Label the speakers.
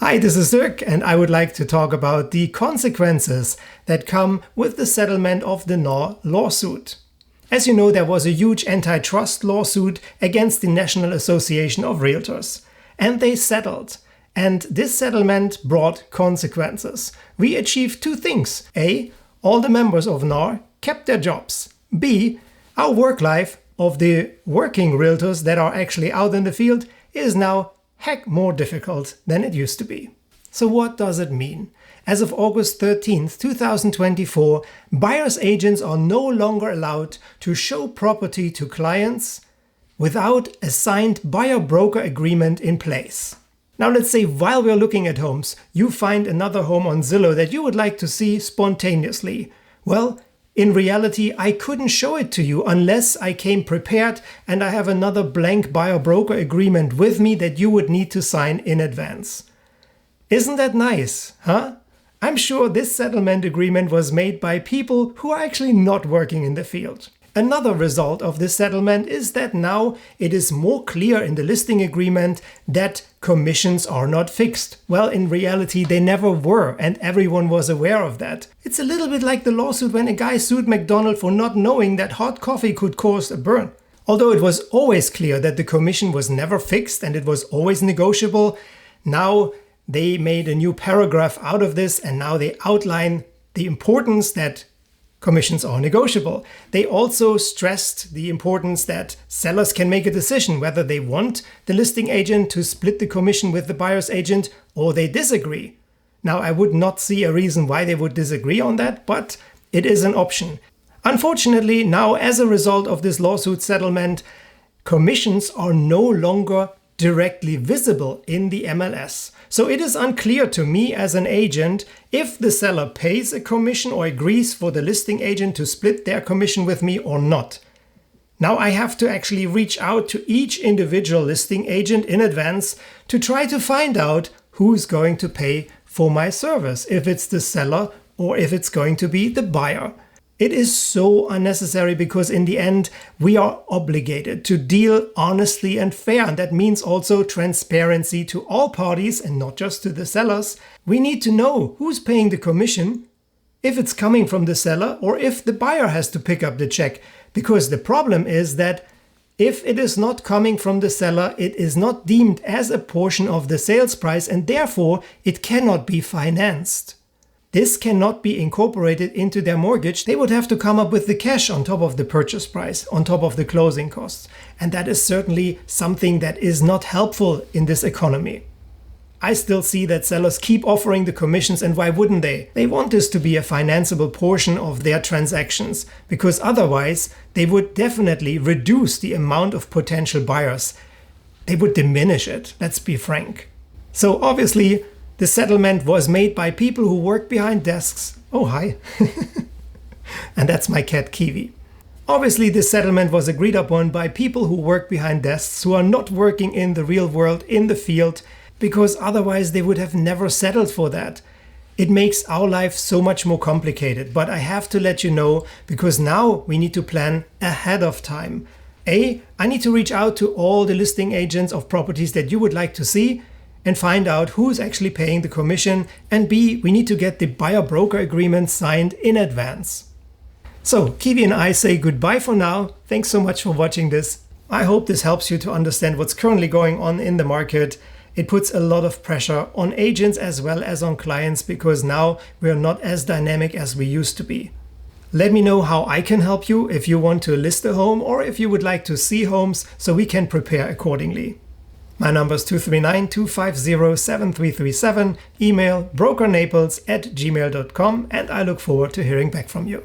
Speaker 1: Hi, this is Dirk, and I would like to talk about the consequences that come with the settlement of the NAR lawsuit. As you know, there was a huge antitrust lawsuit against the National Association of Realtors, and they settled. And this settlement brought consequences. We achieved two things. A, all the members of NAR kept their jobs. B, our work life of the working realtors that are actually out in the field is now heck more difficult than it used to be. So what does it mean? As of August 13th, 2024, buyer's agents are no longer allowed to show property to clients without a signed buyer-broker agreement in place. Now let's say while we're looking at homes, you find another home on Zillow that you would like to see spontaneously. Well, in reality, I couldn't show it to you unless I came prepared and I have another blank buyer-broker agreement with me that you would need to sign in advance. Isn't that nice, huh? I'm sure this settlement agreement was made by people who are actually not working in the field. Another result of this settlement is that now it is more clear in the listing agreement that commissions are not fixed. Well, in reality, they never were, and everyone was aware of that. It's a little bit like the lawsuit when a guy sued McDonald's for not knowing that hot coffee could cause a burn. Although it was always clear that the commission was never fixed and it was always negotiable, now they made a new paragraph out of this, and now they outline the importance that commissions are negotiable. They also stressed the importance that sellers can make a decision whether they want the listing agent to split the commission with the buyer's agent or they disagree. Now, I would not see a reason why they would disagree on that, but it is an option. Unfortunately, now as a result of this lawsuit settlement, commissions are no longer directly visible in the MLS. So it is unclear to me as an agent if the seller pays a commission or agrees for the listing agent to split their commission with me or not. Now I have to actually reach out to each individual listing agent in advance to try to find out who's going to pay for my service, if it's the seller or if it's going to be the buyer. It is so unnecessary because in the end, we are obligated to deal honestly and fair. And that means also transparency to all parties and not just to the sellers. We need to know who's paying the commission, if it's coming from the seller or if the buyer has to pick up the check. Because the problem is that if it is not coming from the seller, it is not deemed as a portion of the sales price and therefore it cannot be financed. This cannot be incorporated into their mortgage. They would have to come up with the cash on top of the purchase price, on top of the closing costs. And that is certainly something that is not helpful in this economy. I still see that sellers keep offering the commissions, and why wouldn't they? They want this to be a financeable portion of their transactions, because otherwise they would definitely reduce the amount of potential buyers. They would diminish it, let's be frank. So obviously, the settlement was made by people who work behind desks. Oh, hi. And that's my cat Kiwi. Obviously, this settlement was agreed upon by people who work behind desks, who are not working in the real world, in the field, because otherwise they would have never settled for that. It makes our life so much more complicated, but I have to let you know, because now we need to plan ahead of time. A, I need to reach out to all the listing agents of properties that you would like to see, and find out who's actually paying the commission. And B, we need to get the buyer-broker agreement signed in advance. So, Kiwi and I say goodbye for now. Thanks so much for watching this. I hope this helps you to understand what's currently going on in the market. It puts a lot of pressure on agents as well as on clients because now we're not as dynamic as we used to be. Let me know how I can help you if you want to list a home or if you would like to see homes so we can prepare accordingly. My number is 239-250-7337, email brokernaples@gmail.com, and I look forward to hearing back from you.